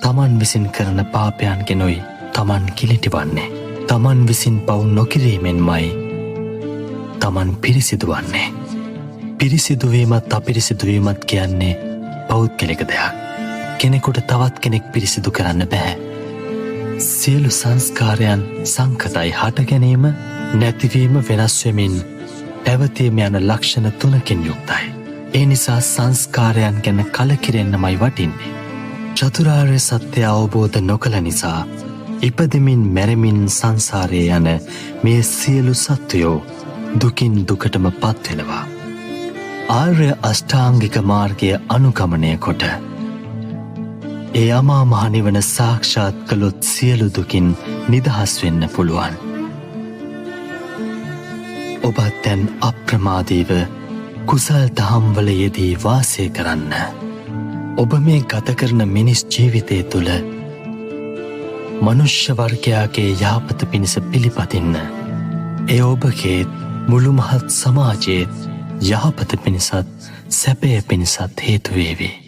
තමන් විසින් කරන පාපයන්ගෙනුයි තමන් කිලිටිවන්නේ. තමන් විසින් පව් නොකිරීමෙන්මයි තමන් පිරිසිදුවන්නේ. පිරිසිදුවීමත් අපිරිසිදුවීමත් කියන්නේ පෞද්ගලික දෙයක්. කෙනෙකුට තවත් කෙනෙක් පිරිසිදු කරන්න බැහැ. සියලු සංස්කාරයන් සංකතයි. හට ගැනීම නැතිවීම වෙනස්වෙමින් පැවතීම යන ලක්ෂණ 3කින් යුක්තයි. ඒ නිසා සංස්කාරයන් ගැන කලකිරෙන්නමයි වටින්නේ. චතුරාර්ය සත්‍ය අවබෝධ නොකළ නිසා ඉපදෙමින් මැරෙමින් සංසාරයේ යන මේ සියලු සත්වයෝ දුකින් දුකටම පත්වෙනවා. ආර්ය අෂ්ටාංගික මාර්ගය අනුගමනය කොට ඒ අමා මහ නිවන සාක්ෂාත් කළොත් සියලු දුකින් නිදහස් වෙන්න පුළුවන්. ඔබත් දැන් අප්‍රමාදීව කුසල් දහම්වල යෙදී වාසය කරන්න. ඔබ මේ ගත කරන මිනිස් ජීවිතය තුළ මනුෂ්‍ය වර්ගයාගේ යහපත පිණිස පිළිපදින්න. ඒ ඔබගේත් මුළු මහත් සමාජයේත් යහපත පිණිසත් සැපය පිණිසත් හේතු වේවි.